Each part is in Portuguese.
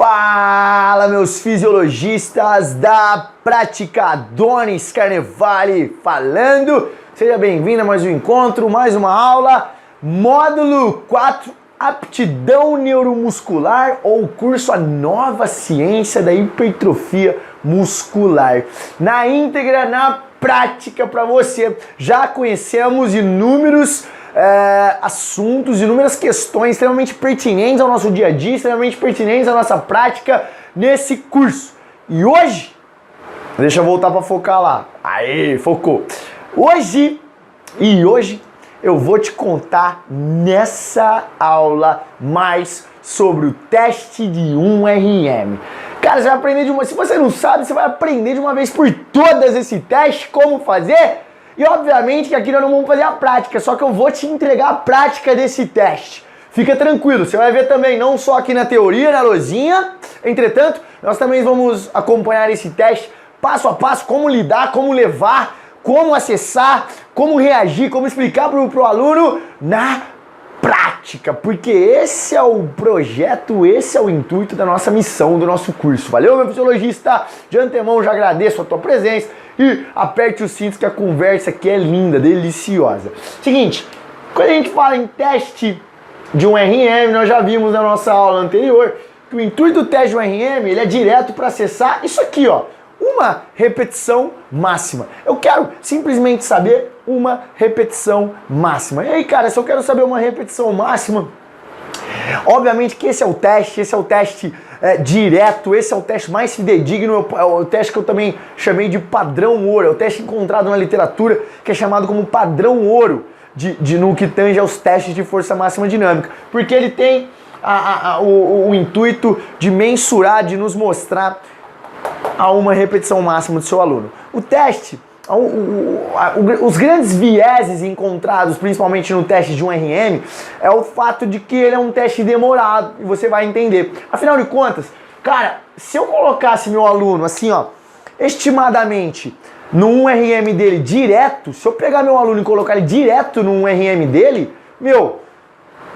Fala, meus fisiologistas da prática, Adonis Carnevale falando. Seja bem-vindo a mais um encontro, mais uma aula, módulo 4, aptidão neuromuscular ou curso A Nova Ciência da Hipertrofia Muscular. Na íntegra, na prática para você. Já conhecemos inúmeros assuntos, inúmeras questões extremamente pertinentes ao nosso dia a dia, extremamente pertinentes à nossa prática nesse curso. E hoje, deixa eu voltar para focar lá. Aí, focou. Hoje eu vou te contar nessa aula mais sobre o teste de 1RM. Cara, você vai aprender de uma... Se você não sabe, você vai aprender de uma vez por todas esse teste, como fazer. E obviamente que aqui nós não vamos fazer a prática, só que eu vou te entregar a prática desse teste. Fica tranquilo, você vai ver também, não só aqui na teoria, na lousinha. Entretanto, nós também vamos acompanhar esse teste passo a passo, como lidar, como levar, como acessar, como reagir, como explicar pro aluno na prática, porque esse é o projeto, esse é o intuito da nossa missão, do nosso curso. Valeu, meu fisiologista? De antemão já agradeço a tua presença e aperte os cintos que a conversa aqui é linda, deliciosa. Seguinte, quando a gente fala em teste de 1RM, nós já vimos na nossa aula anterior que o intuito do teste de 1RM ele é direto para acessar isso aqui, ó, uma repetição máxima. Eu quero simplesmente saber uma repetição máxima. E aí, cara, se eu quero saber uma repetição máxima, obviamente que esse é o teste direto, esse é o teste mais fidedigno, é o teste que eu também chamei de padrão ouro, é o teste encontrado na literatura que é chamado como padrão ouro no que tange aos testes de força máxima dinâmica, porque ele tem o intuito de mensurar, de nos mostrar a uma repetição máxima do seu aluno. O teste, os grandes vieses encontrados, principalmente no teste de 1RM, é o fato de que ele é um teste demorado, e você vai entender. Afinal de contas, cara, se eu colocasse meu aluno assim, ó, estimadamente, no 1RM dele direto, se eu pegar meu aluno e colocar ele direto no 1RM dele,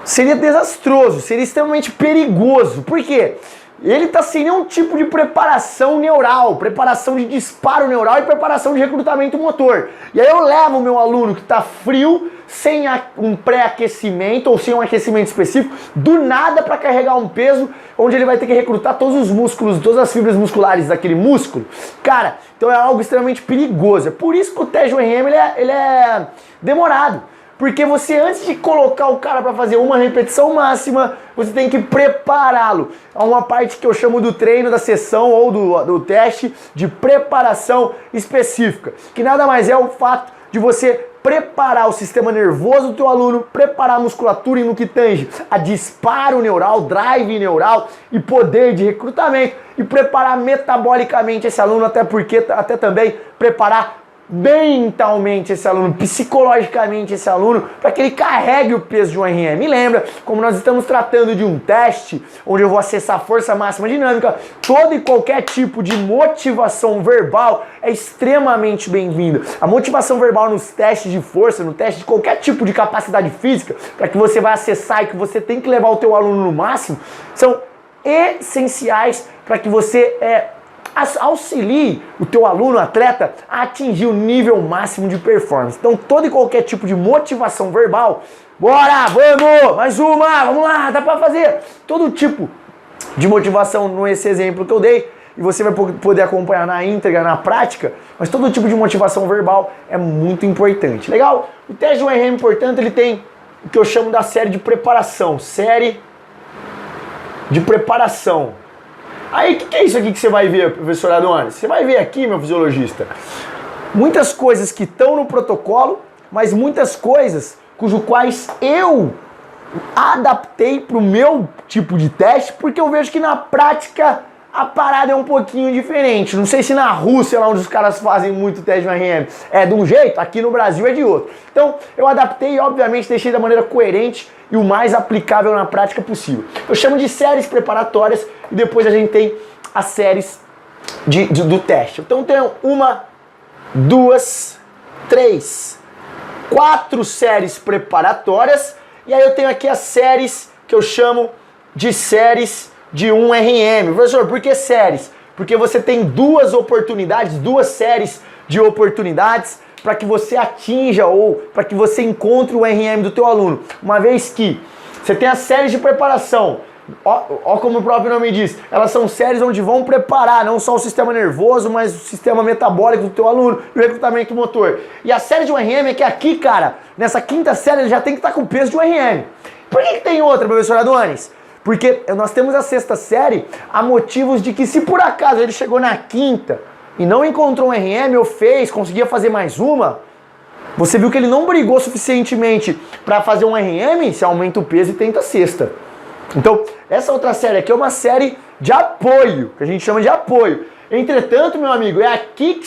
seria desastroso, seria extremamente perigoso. Por quê? Ele está sem nenhum tipo de preparação neural, preparação de disparo neural e preparação de recrutamento motor. E aí eu levo o meu aluno que está frio, sem um pré-aquecimento ou sem um aquecimento específico, do nada para carregar um peso onde ele vai ter que recrutar todos os músculos, todas as fibras musculares daquele músculo. Cara, então é algo extremamente perigoso. É por isso que o teste do 1RM ele é demorado. Porque você, antes de colocar o cara para fazer uma repetição máxima, você tem que prepará-lo. Há uma parte que eu chamo do treino, da sessão ou do teste de preparação específica, que nada mais é o fato de você preparar o sistema nervoso do teu aluno, preparar a musculatura no que tange a disparo neural, drive neural e poder de recrutamento, e preparar metabolicamente esse aluno, até também preparar mentalmente esse aluno, psicologicamente esse aluno, para que ele carregue o peso de 1RM. E lembra, como nós estamos tratando de um teste onde eu vou acessar a força máxima dinâmica, todo e qualquer tipo de motivação verbal é extremamente bem-vinda. A motivação verbal nos testes de força, no teste de qualquer tipo de capacidade física, para que você vai acessar e que você tem que levar o teu aluno no máximo, são essenciais para que você auxilie o teu aluno, atleta, a atingir o nível máximo de performance. Então, todo e qualquer tipo de motivação verbal, bora, vamos, mais uma, vamos lá, dá pra fazer. Todo tipo de motivação, nesse exemplo que eu dei, e você vai poder acompanhar na íntegra, na prática, mas todo tipo de motivação verbal é muito importante. Legal? O teste do 1RM, portanto, ele tem o que eu chamo da série de preparação. Série de preparação. Aí, o que é isso aqui que você vai ver, professor Adonis? Você vai ver aqui, meu fisiologista, muitas coisas que estão no protocolo, mas muitas coisas quais eu adaptei para o meu tipo de teste, porque eu vejo que na prática a parada é um pouquinho diferente. Não sei se na Rússia, lá onde os caras fazem muito teste de 1RM, é de um jeito, aqui no Brasil é de outro. Então, eu adaptei e, obviamente, deixei da maneira coerente e o mais aplicável na prática possível. Eu chamo de séries preparatórias e depois a gente tem as séries do teste. Então, tem 1, 2, 3, 4 séries preparatórias e aí eu tenho aqui as séries que eu chamo de séries de um RM. Professor, por que séries? Porque você tem duas oportunidades, duas séries de oportunidades para que você atinja ou para que você encontre o RM do teu aluno. Uma vez que você tem as séries de preparação, ó como o próprio nome diz, elas são séries onde vão preparar não só o sistema nervoso, mas o sistema metabólico do teu aluno e o recrutamento motor. E a série de um RM é que aqui, cara, nessa quinta série ele já tem que estar com o peso de um RM. Por que tem outra, professor Adonis? Porque nós temos a sexta série a motivos de que se por acaso ele chegou na quinta e não encontrou um RM ou conseguia fazer mais uma, você viu que ele não brigou suficientemente para fazer um RM, você aumenta o peso e tenta a sexta. Então, essa outra série aqui é uma série de apoio, que a gente chama de apoio. Entretanto, meu amigo, é aqui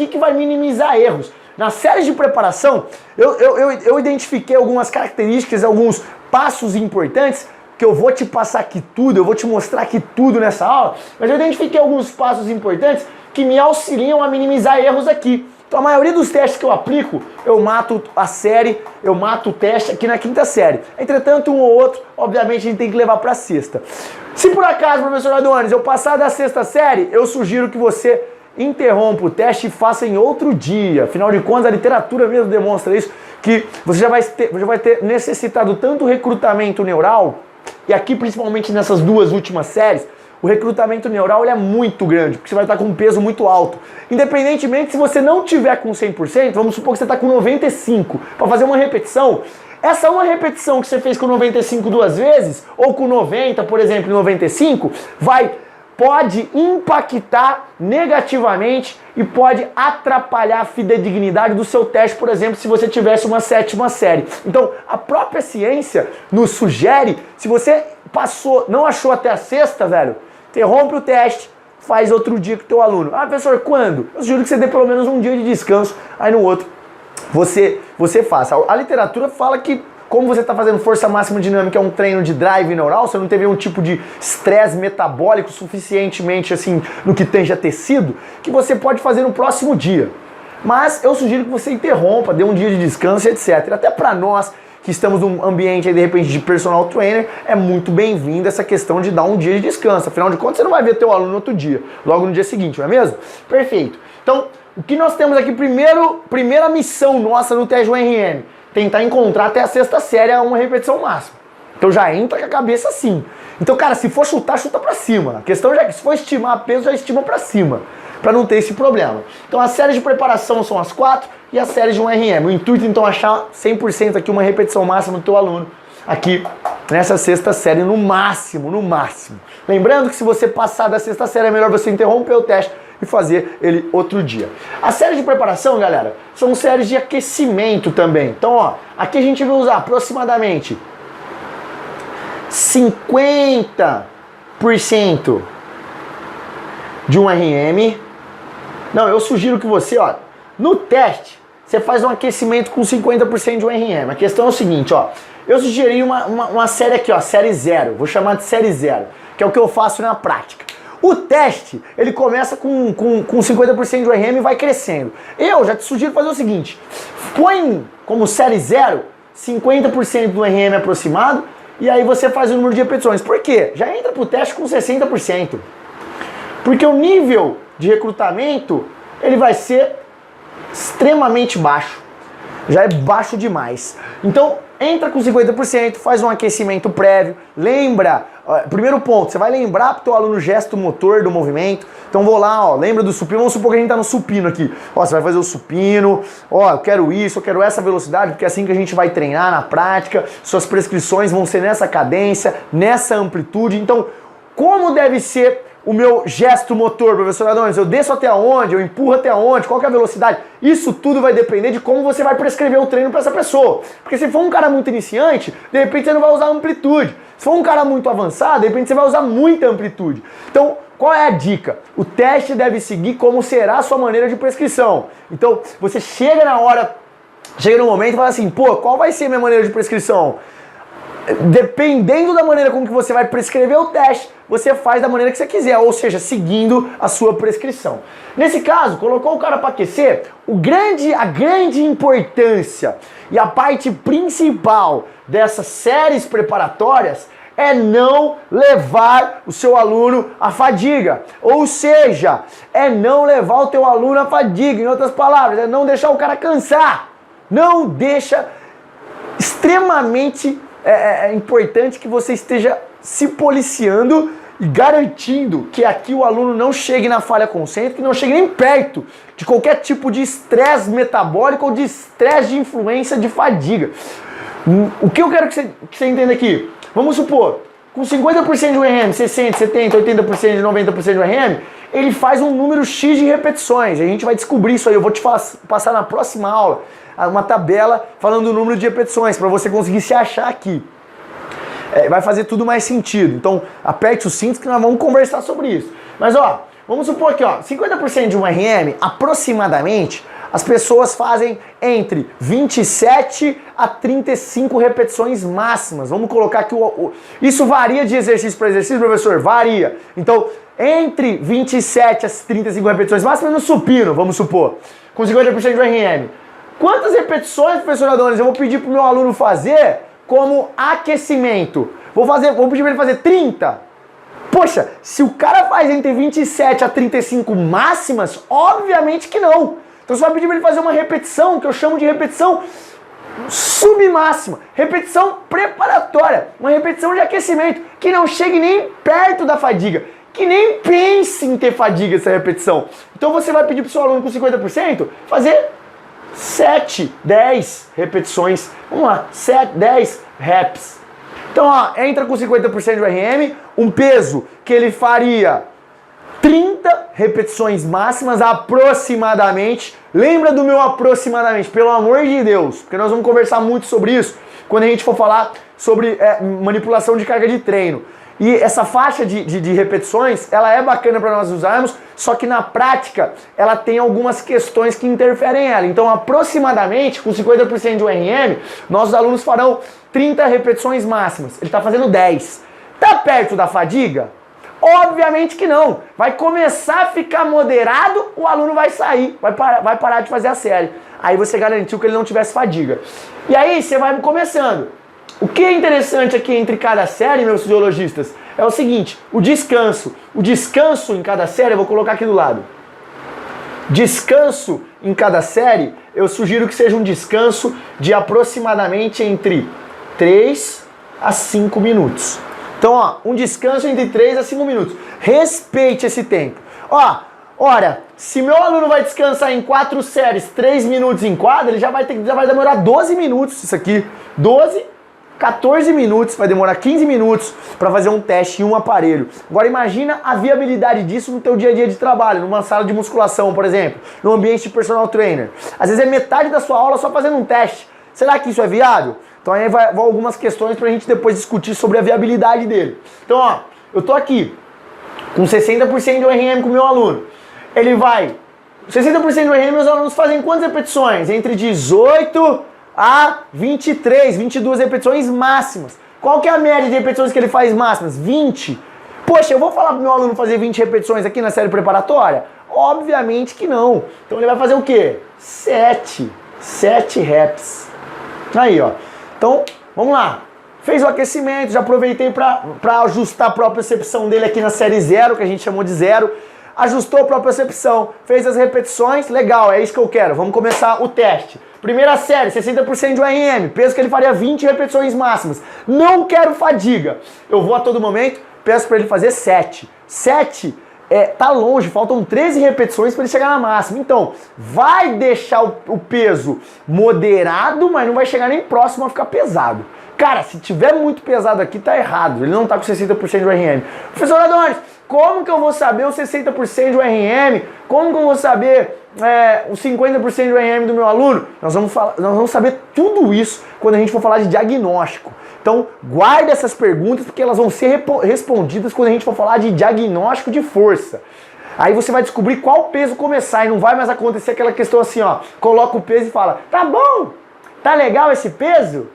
que vai minimizar erros. Na série de preparação, eu identifiquei algumas características, alguns passos importantes, que eu vou te passar aqui tudo, eu vou te mostrar aqui tudo nessa aula, mas eu identifiquei alguns passos importantes que me auxiliam a minimizar erros aqui. Então a maioria dos testes que eu aplico, eu mato a série, eu mato o teste aqui na quinta série. Entretanto, um ou outro, obviamente, a gente tem que levar para a sexta. Se por acaso, professor Adonis, eu passar da sexta série, eu sugiro que você interrompa o teste e faça em outro dia. Afinal de contas, a literatura mesmo demonstra isso, que você já vai ter necessitado tanto recrutamento neural, e aqui principalmente nessas duas últimas séries, o recrutamento neural ele é muito grande, porque você vai estar com um peso muito alto. Independentemente, se você não tiver com 100%, vamos supor que você está com 95%, para fazer uma repetição, essa uma repetição que você fez com 95 duas vezes, ou com 90, por exemplo, 95, pode impactar negativamente e pode atrapalhar a fidedignidade do seu teste, por exemplo, se você tivesse uma sétima série. Então, a própria ciência nos sugere, se você não achou até a sexta, velho, interrompe o teste, faz outro dia com o teu aluno. Ah, professor, quando? Eu sugiro que você dê pelo menos um dia de descanso, aí no outro você faça. A literatura fala que como você está fazendo força máxima dinâmica, é um treino de drive neural, você não teve um tipo de estresse metabólico suficientemente assim no que tange a tecido, que você pode fazer no próximo dia. Mas eu sugiro que você interrompa, dê um dia de descanso, etc. Até para nós que estamos num ambiente aí, de repente de personal trainer, é muito bem-vindo essa questão de dar um dia de descanso. Afinal de contas, você não vai ver teu aluno no outro dia, logo no dia seguinte, não é mesmo? Perfeito. Então, o que nós temos aqui, primeira missão nossa no teste do RM, tentar encontrar até a sexta série uma repetição máxima. Então já entra com a cabeça assim. Então, cara, se for chutar, chuta pra cima. A questão já é que se for estimar peso, já estima pra cima, pra não ter esse problema. Então as séries de preparação são as 4 e as séries de um RM. O intuito, então, é achar 100% aqui uma repetição máxima do teu aluno aqui nessa sexta série, no máximo, no máximo. Lembrando que se você passar da sexta série, é melhor você interromper o teste e fazer ele outro dia. As séries de preparação, galera, são séries de aquecimento também. Então, ó, aqui a gente vai usar aproximadamente 50% de um RM. Não, eu sugiro que você, ó, no teste, você faz um aquecimento com 50% de um RM. A questão é o seguinte, ó, eu sugeri uma série aqui, ó, série 0. Vou chamar de série 0, que é o que eu faço na prática. O teste, ele começa com 50% de RM e vai crescendo. Eu já te sugiro fazer o seguinte, põe como série 0, 50% do RM aproximado, e aí você faz o número de repetições. Por quê? Já entra pro teste com 60%. Porque o nível de recrutamento, ele vai ser extremamente baixo. Já é baixo demais. Então, entra com 50%, faz um aquecimento prévio, lembra, primeiro ponto, você vai lembrar pro teu aluno o gesto motor do movimento. Então vou lá, ó, lembra do supino, vamos supor que a gente tá no supino aqui. Ó, você vai fazer o supino, ó, eu quero isso, eu quero essa velocidade, porque é assim que a gente vai treinar na prática, suas prescrições vão ser nessa cadência, nessa amplitude. Então, como deve ser o meu gesto motor, professor Adonis? Eu desço até onde? Eu empurro até onde? Qual que é a velocidade? Isso tudo vai depender de como você vai prescrever o treino para essa pessoa. Porque se for um cara muito iniciante, de repente você não vai usar amplitude. Se for um cara muito avançado, de repente você vai usar muita amplitude. Então, qual é a dica? O teste deve seguir como será a sua maneira de prescrição. Então, você chega no momento e fala assim, pô, qual vai ser a minha maneira de prescrição? Dependendo da maneira como que você vai prescrever o teste, você faz da maneira que você quiser, ou seja, seguindo a sua prescrição. Nesse caso, colocou o cara para aquecer, a grande importância e a parte principal dessas séries preparatórias é não levar o seu aluno à fadiga. Ou seja, é não levar o teu aluno à fadiga. Em outras palavras, é não deixar o cara cansar. Não deixa. Extremamente importante que você esteja se policiando e garantindo que aqui o aluno não chegue na falha concêntrica, que não chegue nem perto de qualquer tipo de estresse metabólico ou de estresse de influência de fadiga. O que eu quero que você entenda aqui? Vamos supor, com 50% de URM, 60%, 70%, 80%, 90% de URM, ele faz um número X de repetições. A gente vai descobrir isso aí, eu vou te passar na próxima aula uma tabela falando do número de repetições, para você conseguir se achar aqui. Vai fazer tudo mais sentido. Então, aperte os cintos que nós vamos conversar sobre isso. Mas, ó, vamos supor que, ó, 50% de um RM, aproximadamente, as pessoas fazem entre 27 a 35 repetições máximas. Vamos colocar que isso varia de exercício para exercício, professor? Varia. Então, entre 27 a 35 repetições máximas no supino, vamos supor, com 50% de RM. Quantas repetições, professor Adonis, eu vou pedir para o meu aluno fazer como aquecimento? Vou pedir para ele fazer 30. Poxa, se o cara faz entre 27 a 35 máximas, obviamente que não. Então você vai pedir para ele fazer uma repetição, que eu chamo de repetição submáxima, repetição preparatória, uma repetição de aquecimento, que não chegue nem perto da fadiga, que nem pense em ter fadiga essa repetição. Então você vai pedir para o seu aluno com 50% fazer 7, 10 repetições. Vamos lá, 7, 10 reps. Então, ó, entra com 50% de RM, um peso que ele faria 30 repetições máximas aproximadamente. Lembra do meu aproximadamente, pelo amor de Deus, porque nós vamos conversar muito sobre isso quando a gente for falar sobre manipulação de carga de treino. E essa faixa de repetições, ela é bacana para nós usarmos, só que na prática ela tem algumas questões que interferem nela. Então, aproximadamente, com 50% de URM, nossos alunos farão 30 repetições máximas. Ele está fazendo 10. Está perto da fadiga? Obviamente que não. Vai começar a ficar moderado, o aluno vai sair, vai parar de fazer a série. Aí você garantiu que ele não tivesse fadiga. E aí você vai começando. O que é interessante aqui entre cada série, meus fisiologistas, é o seguinte, o descanso. O descanso em cada série, eu vou colocar aqui do lado. Descanso em cada série, eu sugiro que seja um descanso de aproximadamente entre 3 a 5 minutos. Então, ó, um descanso entre 3 a 5 minutos. Respeite esse tempo. Ó, ora, se meu aluno vai descansar em 4 séries, 3 minutos em quadra, ele já vai demorar 12 minutos isso aqui. 12, 14 minutos, vai demorar 15 minutos para fazer um teste em um aparelho. Agora imagina a viabilidade disso no teu dia a dia de trabalho, numa sala de musculação, por exemplo, no ambiente de personal trainer. Às vezes é metade da sua aula só fazendo um teste. Será que isso é viável? Então aí vão algumas questões pra gente depois discutir sobre a viabilidade dele. Então, ó, eu tô aqui com 60% de ORM com o meu aluno. Ele vai... 60% do ORM, meus alunos fazem quantas repetições? Entre 18 a 23, 22 repetições máximas. Qual que é a média de repetições que ele faz máximas? 20. Poxa, eu vou falar pro meu aluno fazer 20 repetições aqui na série preparatória? Obviamente que não. Então ele vai fazer o quê? 7 reps. Aí, ó. Então, vamos lá. Fez o aquecimento, já aproveitei para ajustar a propriocepção dele aqui na série 0, que a gente chamou de 0. Ajustou a propriocepção, fez as repetições, legal, é isso que eu quero. Vamos começar o teste. Primeira série, 60% de ORM, peso que ele faria 20 repetições máximas. Não quero fadiga. Eu vou a todo momento, peço para ele fazer 7. 7 tá longe, faltam 13 repetições para ele chegar na máxima. Então, vai deixar o peso moderado, mas não vai chegar nem próximo a ficar pesado. Cara, se tiver muito pesado aqui, tá errado. Ele não tá com 60% de ORM. Professor Adonis, como que eu vou saber o 60% de ORM? Como que eu vou saber o 50% de ORM do meu aluno? Nós vamos saber tudo isso quando a gente for falar de diagnóstico. Então, guarda essas perguntas porque elas vão ser respondidas quando a gente for falar de diagnóstico de força. Aí você vai descobrir qual peso começar e não vai mais acontecer aquela questão assim, ó, coloca o peso e fala, tá bom, tá legal esse peso?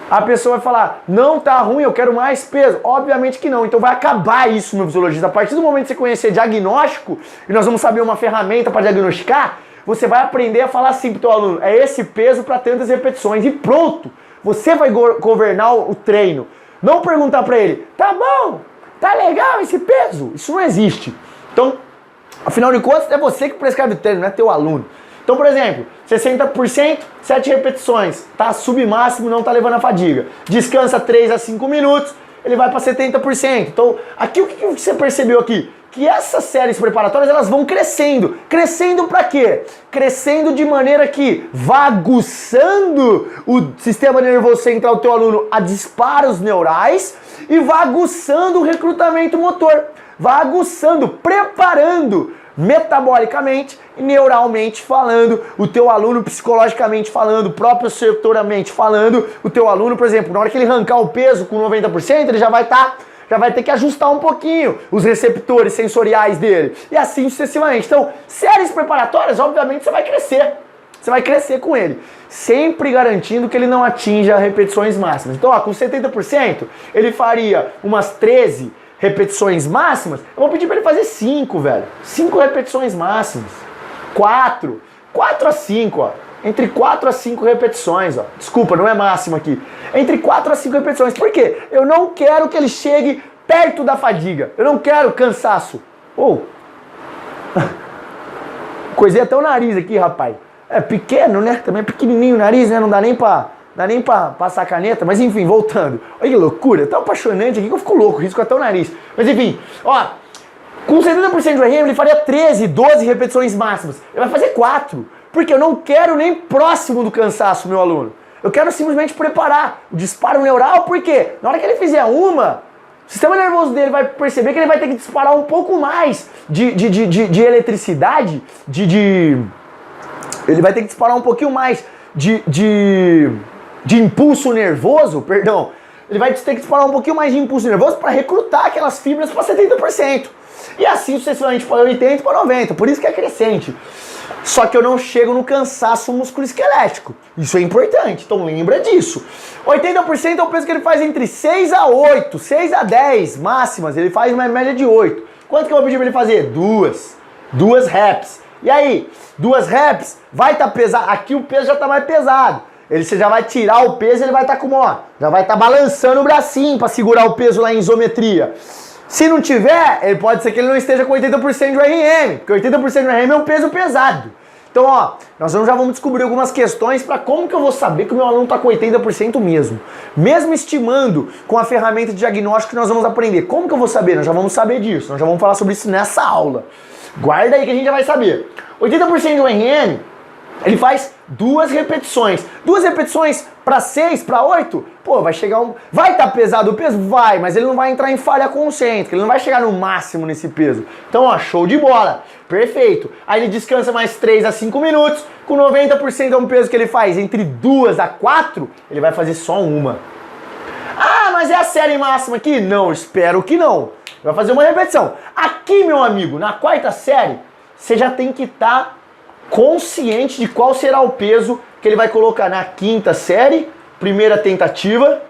A pessoa vai falar, não, tá ruim, eu quero mais peso. Obviamente que não, então vai acabar isso, meu fisiologista. A partir do momento que você conhecer diagnóstico, e nós vamos saber uma ferramenta para diagnosticar, você vai aprender a falar assim pro teu aluno, é esse peso para tantas repetições e pronto. Você vai governar o treino. Não perguntar pra ele, tá bom, tá legal esse peso. Isso não existe. Então, afinal de contas, é você que prescreve o treino, não é teu aluno. Então, por exemplo, 60%, 7 repetições, tá submáximo, não tá levando a fadiga. Descansa 3 a 5 minutos, ele vai para 70%. Então, aqui o que você percebeu aqui? Que essas séries preparatórias, elas vão crescendo. Crescendo para quê? Crescendo de maneira que vá aguçando o sistema nervoso central do teu aluno a disparos neurais e vá aguçando o recrutamento motor. Vá aguçando, preparando metabolicamente e neuralmente falando, o teu aluno psicologicamente falando, propioceptoramente falando, o teu aluno, por exemplo, na hora que ele arrancar o peso com 90%, ele já vai ter que ajustar um pouquinho os receptores sensoriais dele, e assim sucessivamente. Então, séries preparatórias, obviamente, você vai crescer. Você vai crescer com ele, sempre garantindo que ele não atinja repetições máximas. Então, ó, com 70%, ele faria umas 13 repetições máximas. Eu vou pedir para ele fazer 5, velho. 5 repetições máximas. 4 a 5, ó. Entre 4 a 5 repetições, ó. Desculpa, não é máximo aqui. Entre 4 a 5 repetições. Por quê? Eu não quero que ele chegue perto da fadiga. Eu não quero cansaço. Ou coisei até o nariz aqui, rapaz. É pequeno, né? Também é pequenininho o nariz, né? Não dá nem pra passar caneta, mas enfim, voltando. Olha que loucura, tão apaixonante aqui que eu fico louco, risco até o nariz. Mas enfim, ó, com 70% de RM ele faria 13, 12 repetições máximas. Ele vai fazer 4, porque eu não quero nem próximo do cansaço, meu aluno. Eu quero simplesmente preparar o disparo neural, porque na hora que ele fizer uma, o sistema nervoso dele vai perceber que ele vai ter que disparar um pouco mais de eletricidade, ele vai ter que disparar um pouquinho mais de impulso nervoso, perdão, ele vai ter que disparar um pouquinho mais de impulso nervoso para recrutar aquelas fibras para 70%. E assim sucessivamente para 80% para 90%, por isso que é crescente. Só que eu não chego no cansaço musculoesquelético. Isso é importante, então lembra disso. 80% é o peso que ele faz entre 6 a 8, 6 a 10 máximas, ele faz uma média de 8. Quanto que eu vou pedir para ele fazer? 2 reps. E aí, 2 reps, vai estar pesado, aqui o peso já está mais pesado. Você já vai tirar o peso e ele vai estar como, ó, já vai estar balançando o bracinho para segurar o peso lá em isometria. Se não tiver, pode ser que ele não esteja com 80% de RM, porque 80% de RM é um peso pesado. Então, ó, nós já vamos descobrir algumas questões para como que eu vou saber que o meu aluno está com 80% mesmo. Mesmo estimando com a ferramenta de diagnóstico que nós vamos aprender. Como que eu vou saber? Nós já vamos saber disso, nós já vamos falar sobre isso nessa aula. Guarda aí que a gente já vai saber. 80% do RM, ele faz 2 repetições. 2 repetições para 6, para 8, pô, vai chegar um... Vai estar pesado o peso? Vai, mas ele não vai entrar em falha concêntrica, ele não vai chegar no máximo nesse peso. Então, ó, show de bola. Perfeito. Aí ele descansa mais 3 a 5 minutos, com 90% é um peso que ele faz entre 2 a 4, ele vai fazer só uma. Ah, mas é a série máxima aqui? Não, espero que não. Vai fazer uma repetição. Aqui, meu amigo, na 4ª série, você já tem que estar consciente de qual será o peso que ele vai colocar na 5ª série, primeira tentativa,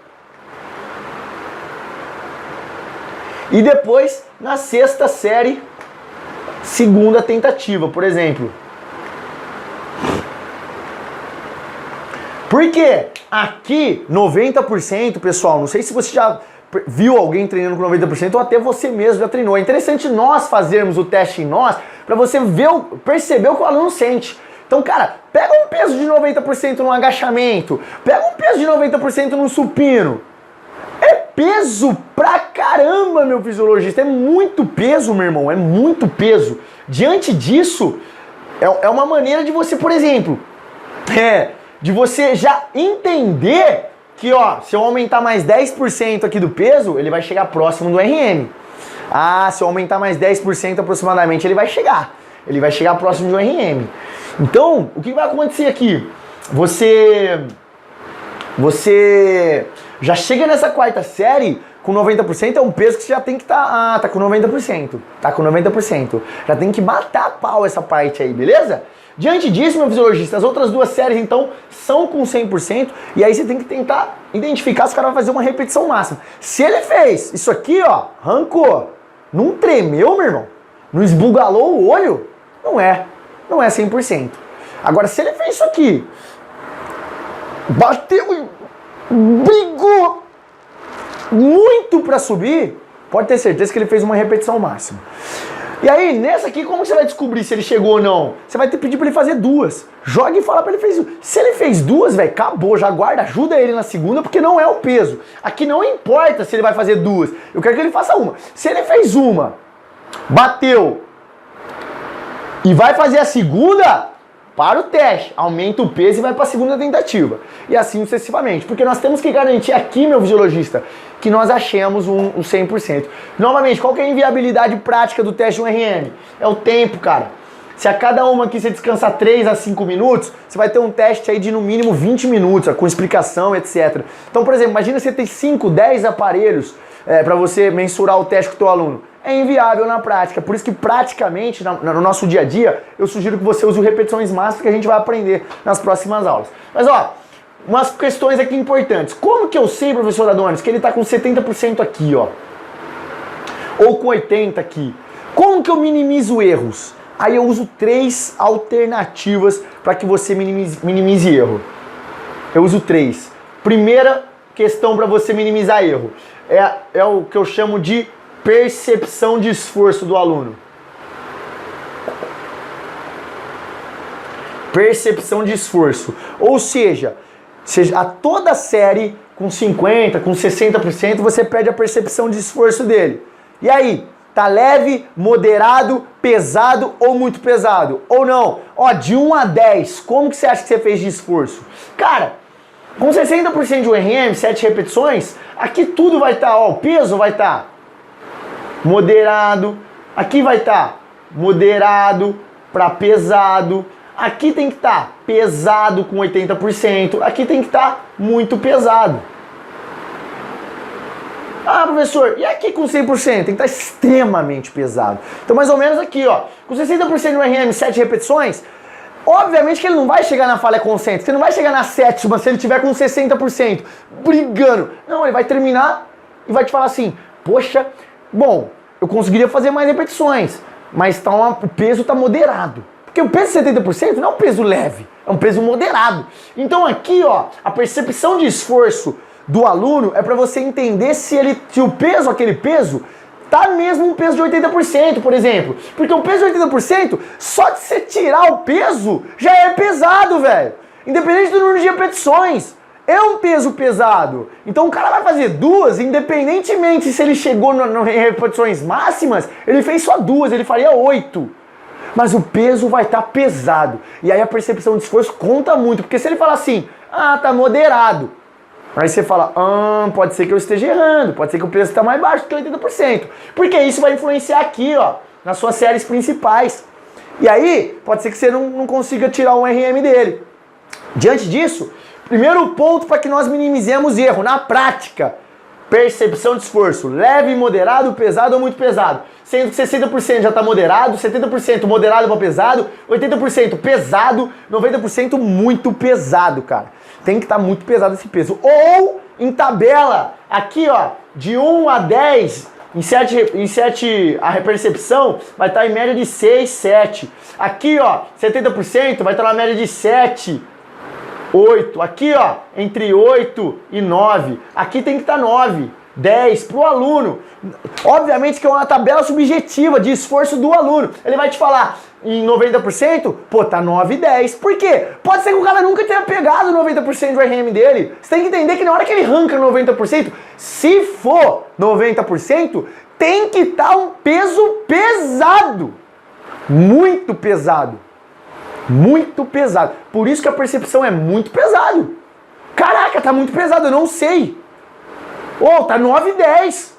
e depois na 6ª série, segunda tentativa, por exemplo. Por quê? Aqui, 90%, pessoal, não sei se você já viu alguém treinando com 90% ou até você mesmo já treinou. É interessante nós fazermos o teste em nós para você perceber o que o aluno sente. Então, cara, pega um peso de 90% no agachamento, pega um peso de 90% no supino. É peso pra caramba, meu fisiologista. É muito peso, meu irmão, é muito peso. Diante disso, é uma maneira de você, por exemplo, de você já entender que, ó, se eu aumentar mais 10% aqui do peso, ele vai chegar próximo do RM. Ah, se eu aumentar mais 10% aproximadamente, ele vai chegar. Ele vai chegar próximo do RM. Então, o que vai acontecer aqui? Você já chega nessa 4ª série com 90%, é um peso que você já tem que estar... tá com 90%. Tá com 90%. Já tem que matar a pau essa parte aí, beleza? Diante disso, meu fisiologista, as outras 2 séries, então, são com 100%, e aí você tem que tentar identificar se o cara vai fazer uma repetição máxima. Se ele fez isso aqui, ó, arrancou, não tremeu, meu irmão, não esbugalou o olho, não é 100%. Agora, se ele fez isso aqui, bateu e brigou, muito para subir, pode ter certeza que ele fez uma repetição máxima. E aí, nessa aqui, como você vai descobrir se ele chegou ou não? Você vai ter que pedir para ele fazer 2. Joga e fala para ele fazer. Se ele fez 2, velho, acabou, já guarda, ajuda ele na segunda, porque não é o peso. Aqui não importa se ele vai fazer 2. Eu quero que ele faça uma. Se ele fez uma, bateu e vai fazer a segunda, para o teste, aumenta o peso e vai para a segunda tentativa. E assim sucessivamente. Porque nós temos que garantir aqui, meu fisiologista, que nós achemos um 100%. Novamente, qual que é a inviabilidade prática do teste de 1RM? É o tempo, cara. Se a cada uma aqui você descansar 3 a 5 minutos, você vai ter um teste aí de no mínimo 20 minutos, com explicação, etc. Então, por exemplo, imagina você ter 5, 10 aparelhos para você mensurar o teste com o teu aluno. É inviável na prática, por isso que praticamente no nosso dia a dia eu sugiro que você use o repetições máximas que a gente vai aprender nas próximas aulas. Mas ó, umas questões aqui importantes. Como que eu sei, professor Adonis, que ele está com 70% aqui, ó? Ou com 80% aqui? Como que eu minimizo erros? Aí eu uso 3 alternativas para que você minimize erro. Eu uso 3. Primeira questão para você minimizar erro é o que eu chamo de percepção de esforço do aluno. Percepção de esforço. Ou seja, a toda série com 50%, com 60%, você perde a percepção de esforço dele. E aí, tá leve, moderado, pesado ou muito pesado? Ou não? Ó, de 1 a 10, como que você acha que você fez de esforço? Cara, com 60% de URM, 7 repetições, aqui tudo vai estar, ó, o peso vai estar moderado, aqui vai estar moderado para pesado, aqui tem que estar pesado com 80%, aqui tem que estar muito pesado. Ah, professor, e aqui com 100%? Tem que estar extremamente pesado. Então, mais ou menos aqui, ó, com 60% de RM, 7 repetições, obviamente que ele não vai chegar na falha concêntrica, você não vai chegar na 7ª se ele tiver com 60%, brigando. Não, ele vai terminar e vai te falar assim, poxa, bom, eu conseguiria fazer mais repetições, mas o peso está moderado. Porque o peso 70% não é um peso leve, é um peso moderado. Então aqui, ó, a percepção de esforço do aluno é para você entender se o peso, aquele peso, tá mesmo um peso de 80%, por exemplo. Porque o peso de 80%, só de você tirar o peso, já é pesado, velho. Independente do número de repetições. É um peso pesado. Então o cara vai fazer 2, independentemente se ele chegou em repetições máximas, ele fez só 2, ele faria 8. Mas o peso vai estar pesado. E aí a percepção de esforço conta muito. Porque se ele falar assim, ah, tá moderado. Aí você fala, pode ser que eu esteja errando, pode ser que o peso está mais baixo que 80%. Porque isso vai influenciar aqui, ó, nas suas séries principais. E aí, pode ser que você não consiga tirar um RM dele. Diante disso, primeiro ponto para que nós minimizemos erro, na prática, percepção de esforço, leve, moderado, pesado ou muito pesado. Sendo que 60% já está moderado, 70% moderado para pesado, 80% pesado, 90% muito pesado, cara. Tem que estar muito pesado esse peso. Ou em tabela, aqui ó, de 1 a 10, em 7 a percepção vai estar em média de 6, 7. Aqui ó, 70% vai estar na média de 7, 8. Aqui ó, entre 8 e 9. Aqui tem que estar 9, 10 para o aluno. Obviamente que é uma tabela subjetiva de esforço do aluno. Ele vai te falar em 90%, pô, tá 9 e 10. Por quê? Pode ser que o cara nunca tenha pegado 90% do RM dele. Você tem que entender que na hora que ele arranca 90%, se for 90%, tem que estar um peso pesado. Muito pesado. Muito pesado. Por isso que a percepção é muito pesado. Caraca, tá muito pesado, eu não sei. Ô, tá 9 e 10.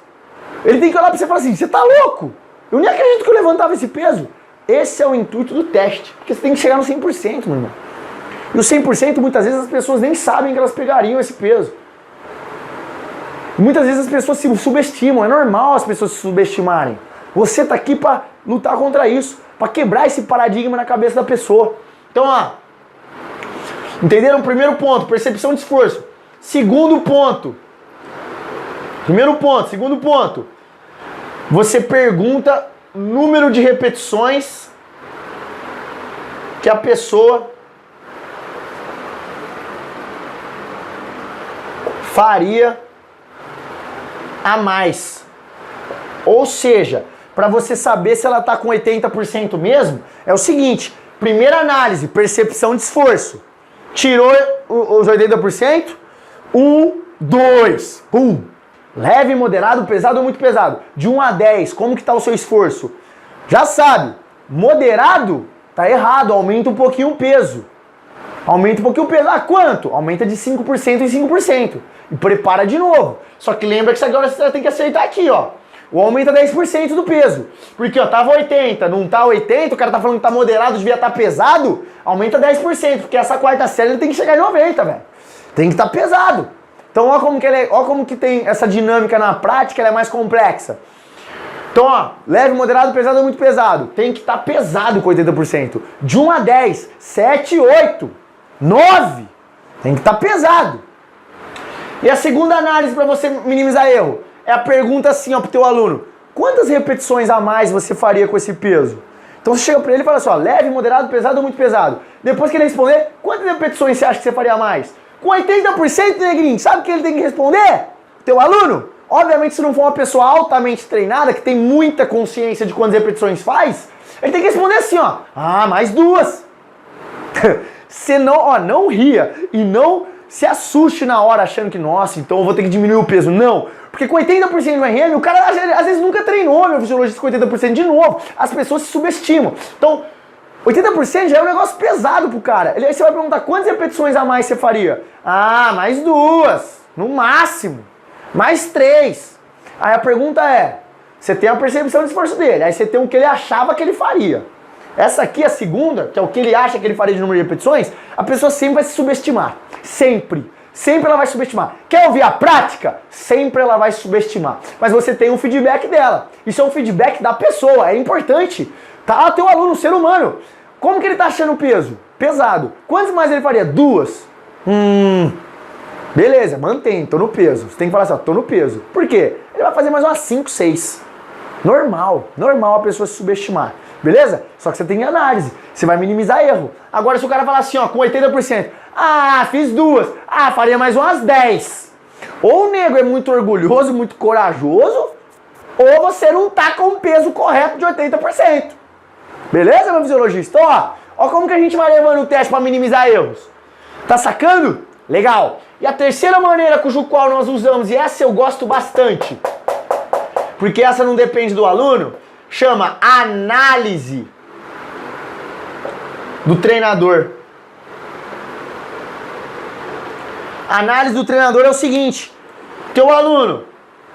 Ele tem que olhar pra você e falar assim, você tá louco? Eu nem acredito que eu levantava esse peso. Esse é o intuito do teste, porque você tem que chegar no 100%, meu irmão. E o 100%, muitas vezes as pessoas nem sabem que elas pegariam esse peso. E muitas vezes as pessoas se subestimam, é normal as pessoas se subestimarem. Você tá aqui para lutar contra isso, para quebrar esse paradigma na cabeça da pessoa. Então, ó, entenderam o primeiro ponto, percepção de esforço. Segundo ponto, segundo ponto, você pergunta número de repetições que a pessoa faria a mais. Ou seja, para você saber se ela está com 80% mesmo, é o seguinte, primeira análise, percepção de esforço. Tirou os 80%, 1, 2, pum. Leve, moderado, pesado ou muito pesado? De 1 a 10, como que está o seu esforço? Já sabe, moderado, tá errado, aumenta um pouquinho o peso. Aumenta um pouquinho o peso. Ah, quanto? Aumenta de 5% em 5%. E prepara de novo. Só que lembra que agora você tem que acertar aqui, ó. O aumenta 10% do peso. Porque, ó, tava 80, não tá 80, o cara tá falando que tá moderado, devia estar pesado, aumenta 10%, porque essa quarta série ele tem que chegar em 90, velho. Tem que estar pesado. Então, ó como que tem essa dinâmica na prática, ela é mais complexa. Então, ó, leve, moderado, pesado ou muito pesado. Tem que estar pesado com 80%. De 1 a 10, 7, 8, 9. Tem que estar pesado. E a segunda análise para você minimizar erro é a pergunta assim, ó, pro teu aluno. Quantas repetições a mais você faria com esse peso? Então você chega para ele e fala assim, ó, leve, moderado, pesado ou muito pesado. Depois que ele responder, quantas repetições você acha que você faria a mais? Com 80%, negrinho, sabe o que ele tem que responder? Teu aluno? Obviamente, se não for uma pessoa altamente treinada, que tem muita consciência de quantas repetições faz, ele tem que responder assim, ó, mais 2. Você não, ó, não ria e não se assuste na hora achando que, nossa, então eu vou ter que diminuir o peso. Não, porque com 80% do RM, o cara às vezes nunca treinou, meu fisiologista, com 80% de novo. As pessoas se subestimam. Então, 80% já é um negócio pesado pro cara. Aí você vai perguntar quantas repetições a mais você faria? Mais 2, no máximo. Mais 3. Aí a pergunta é, você tem a percepção de esforço dele, aí você tem o que ele achava que ele faria. Essa aqui, a segunda, que é o que ele acha que ele faria de número de repetições, a pessoa sempre vai se subestimar. Sempre. Sempre ela vai subestimar. Quer ouvir a prática? Sempre ela vai subestimar. Mas você tem um feedback dela. Isso é um feedback da pessoa, é importante. Tá, teu aluno, ser humano. Como que ele tá achando o peso? Pesado. Quantas mais ele faria? 2. Beleza, mantém, tô no peso. Você tem que falar assim, ó, tô no peso. Por quê? Ele vai fazer mais umas 5, 6. Normal a pessoa se subestimar. Beleza? Só que você tem análise. Você vai minimizar erro. Agora, se o cara falar assim, ó, com 80%, fiz 2. Faria mais umas 10. Ou o nego é muito orgulhoso, muito corajoso, ou você não tá com o peso correto de 80%. Beleza, meu fisiologista? Então, ó como que a gente vai levando o teste para minimizar erros. Tá sacando? Legal. E a terceira maneira cujo qual nós usamos, e essa eu gosto bastante, porque essa não depende do aluno, chama análise do treinador. A análise do treinador é o seguinte, teu aluno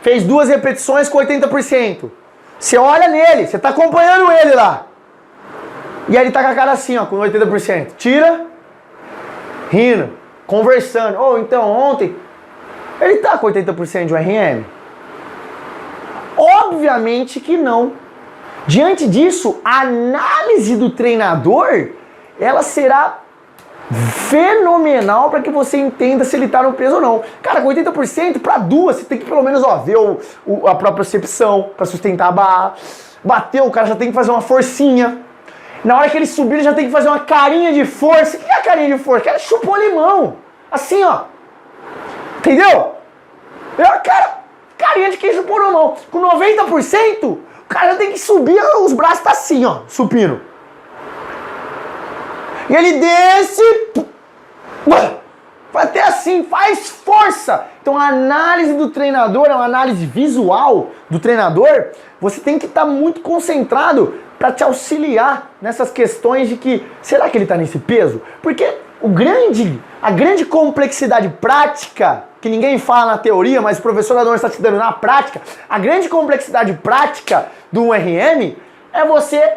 fez 2 repetições com 80%. Você olha nele, você tá acompanhando ele lá. E aí ele tá com a cara assim, ó, com 80%. Tira, rindo, conversando. Então ontem, ele tá com 80% de RM? Obviamente que não. Diante disso, a análise do treinador, ela será fenomenal para que você entenda se ele está no peso ou não. Cara, com 80% para 2, você tem que pelo menos ver a própria percepção para sustentar a barra. Bateu, o cara já tem que fazer uma forcinha. Na hora que ele subir, ele já tem que fazer uma carinha de força. O que é a carinha de força? O cara chupou limão. Assim, ó. Entendeu? Carinha de quem chupou limão. Com 90%, o cara já tem que subir, os braços tá assim, ó, supino. E ele desce, vai até assim, faz força. Então a análise do treinador, é uma análise visual do treinador, você tem que estar muito concentrado para te auxiliar nessas questões de que, será que ele está nesse peso? Porque a grande complexidade prática, que ninguém fala na teoria, mas o professor Adorno está te dando na prática, a grande complexidade prática do RM é você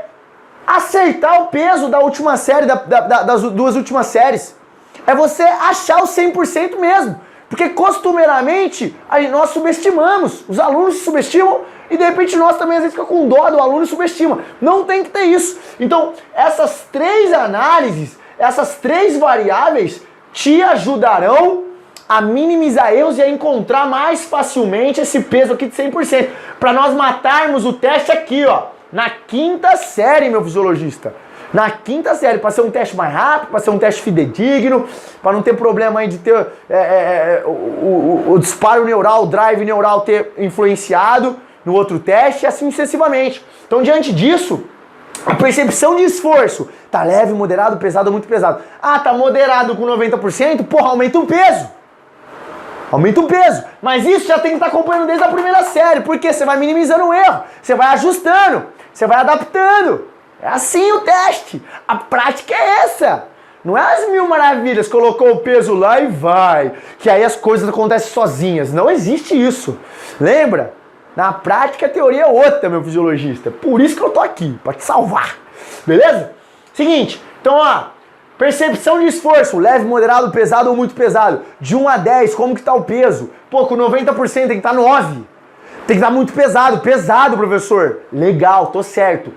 acertar o peso da última série, das 2 últimas séries. É você achar o 100% mesmo. Porque costumeiramente nós subestimamos, os alunos se subestimam e de repente nós também às vezes fica com dó do aluno e subestima. Não tem que ter isso. Então essas 3 análises, essas 3 variáveis te ajudarão a minimizar erros e a encontrar mais facilmente esse peso aqui de 100%. Para nós matarmos o teste aqui, ó. Na quinta série, meu fisiologista. Na quinta série, para ser um teste mais rápido, para ser um teste fidedigno, para não ter problema aí de ter o disparo neural, o drive neural ter influenciado no outro teste e assim sucessivamente. Então, diante disso, a percepção de esforço, tá leve, moderado, pesado ou muito pesado. Ah, tá moderado com 90%, porra, aumenta o peso. Aumenta o peso. Mas isso já tem que estar acompanhando desde a primeira série, porque você vai minimizando o erro, você vai ajustando, você vai adaptando. É assim o teste. A prática é essa. Não é as mil maravilhas, colocou o peso lá e vai. Que aí as coisas acontecem sozinhas. Não existe isso. Lembra? Na prática a teoria é outra, meu fisiologista. Por isso que eu tô aqui, pra te salvar. Beleza? Seguinte, então ó, percepção de esforço, leve, moderado, pesado ou muito pesado. De 1 a 10, como que tá o peso? Pô, com 90% tem que estar 9. Tem que estar muito pesado. Pesado, professor. Legal, tô certo.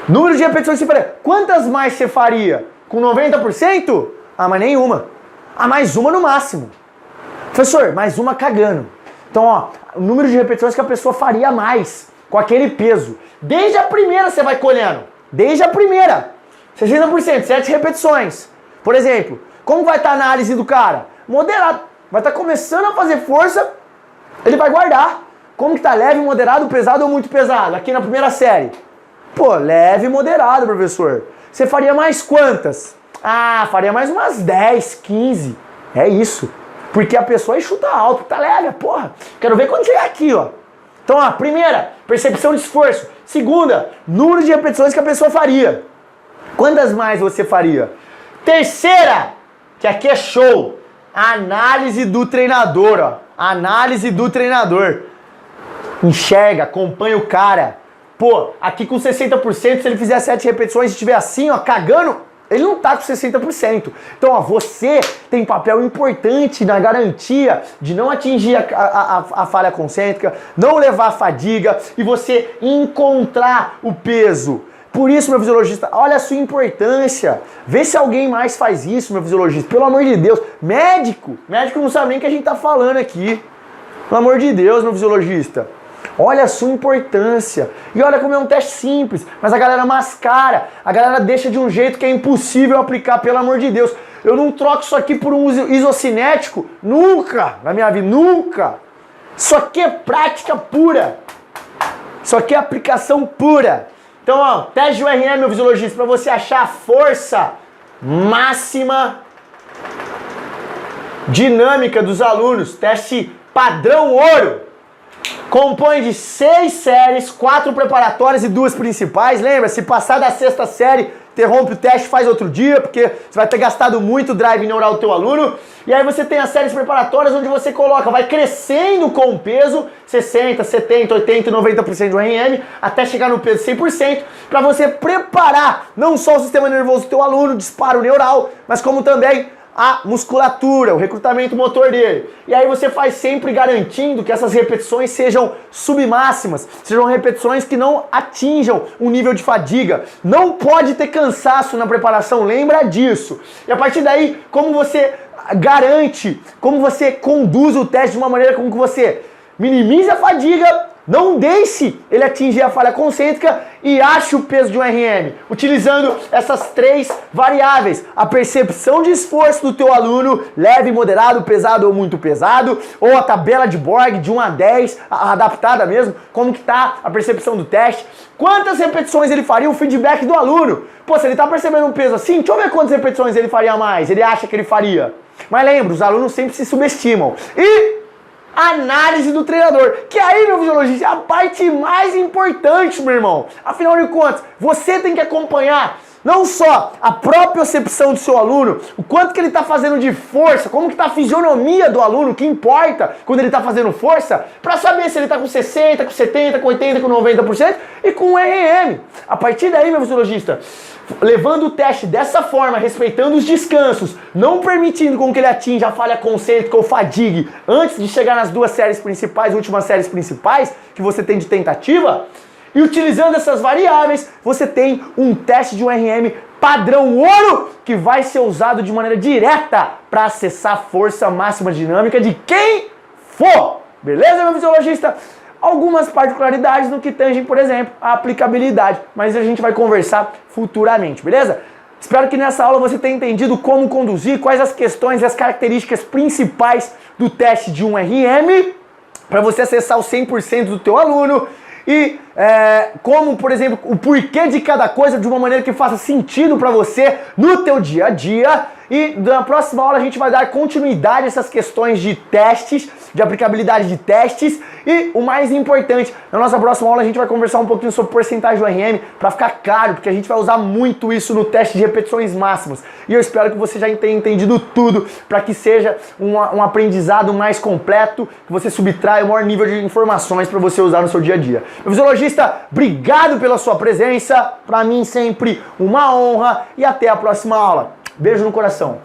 Número de repetições que você faria. Quantas mais você faria? Com 90%? Ah, mas nenhuma. Ah, mais uma no máximo. Professor, mais uma cagando. Então, ó, o número de repetições que a pessoa faria mais com aquele peso. Desde a primeira você vai colhendo. Desde a primeira. 60%, 7 repetições. Por exemplo, como vai estar a análise do cara? Moderado. Vai estar começando a fazer força, ele vai guardar. Como que tá leve, moderado, pesado ou muito pesado? Aqui na primeira série. Pô, leve e moderado, professor. Você faria mais quantas? Ah, faria mais umas 10, 15. É isso. Porque a pessoa chuta alto, tá leve, porra. Quero ver quando chegar aqui, ó. Então, ó, primeira, percepção de esforço. Segunda, número de repetições que a pessoa faria. Quantas mais você faria? Terceira, que aqui é show. Análise do treinador, ó. Análise do treinador. Enxerga, acompanha o cara. Pô, aqui com 60%, se ele fizer 7 repetições e estiver assim, ó, cagando, ele não tá com 60%. Então, ó, você tem papel importante na garantia de não atingir a falha concêntrica, não levar a fadiga e você encontrar o peso. Por isso, meu fisiologista, olha a sua importância. Vê se alguém mais faz isso, meu fisiologista. Pelo amor de Deus. Médico não sabe nem o que a gente tá falando aqui. Pelo amor de Deus, meu fisiologista. Olha a sua importância. E olha como é um teste simples, mas a galera mascara. A galera deixa de um jeito que é impossível aplicar, pelo amor de Deus. Eu não troco isso aqui por um isocinético. Nunca, na minha vida, nunca. Isso aqui é prática pura. Isso aqui é aplicação pura. Então, ó, teste de URM, meu fisiologista, para você achar a força máxima dinâmica dos alunos. Teste padrão ouro. Compõe de 6 séries, 4 preparatórias e 2 principais. Lembra, se passar da 6ª série, interrompe o teste, faz outro dia, porque você vai ter gastado muito drive neural do teu aluno. E aí você tem as séries preparatórias onde você coloca, vai crescendo com o peso, 60, 70, 80, 90% de URM, até chegar no peso 100%, para você preparar não só o sistema nervoso do teu aluno, disparo neural, mas como também a musculatura, o recrutamento motor dele. E aí você faz sempre garantindo que essas repetições sejam submáximas, sejam repetições que não atinjam um nível de fadiga. Não pode ter cansaço na preparação, lembra disso. E a partir daí, como você garante, como você conduz o teste de uma maneira como que você minimize a fadiga, não deixe ele atingir a falha concêntrica e ache o peso de um RM, utilizando essas 3 variáveis. A percepção de esforço do teu aluno, leve, moderado, pesado ou muito pesado, ou a tabela de Borg de 1 a 10, adaptada mesmo, como que tá a percepção do teste, quantas repetições ele faria, o feedback do aluno. Pô, se ele tá percebendo um peso assim, deixa eu ver quantas repetições ele faria a mais, ele acha que ele faria. Mas lembra, os alunos sempre se subestimam. E análise do treinador, que aí, meu fisiologista, é a parte mais importante, meu irmão. Afinal de contas, você tem que acompanhar não só a própria percepção do seu aluno, o quanto que ele está fazendo de força, como que está a fisionomia do aluno, que importa quando ele está fazendo força, para saber se ele está com 60, com 70, com 80, com 90% e com RM. A partir daí, meu fisiologista, levando o teste dessa forma, respeitando os descansos, não permitindo com que ele atinja a falha concêntrica ou fadigue antes de chegar nas 2 séries principais, últimas séries principais que você tem de tentativa, e utilizando essas variáveis, você tem um teste de um RM padrão ouro que vai ser usado de maneira direta para acessar a força máxima dinâmica de quem for. Beleza, meu fisiologista? algumas particularidades no que tange, por exemplo, a aplicabilidade, mas a gente vai conversar futuramente, beleza? Espero que nessa aula você tenha entendido como conduzir, quais as questões e as características principais do teste de um RM, para você acessar o 100% do teu aluno e como, por exemplo, o porquê de cada coisa de uma maneira que faça sentido para você no teu dia a dia. E na próxima aula a gente vai dar continuidade a essas questões de testes, de aplicabilidade de testes e o mais importante, na nossa próxima aula a gente vai conversar um pouquinho sobre porcentagem do RM para ficar claro, porque a gente vai usar muito isso no teste de repetições máximas. E eu espero que você já tenha entendido tudo para que seja um aprendizado mais completo, que você subtraia o maior nível de informações para você usar no seu dia a dia. Meu fisiologista, obrigado pela sua presença, para mim sempre uma honra e até a próxima aula. Beijo no coração.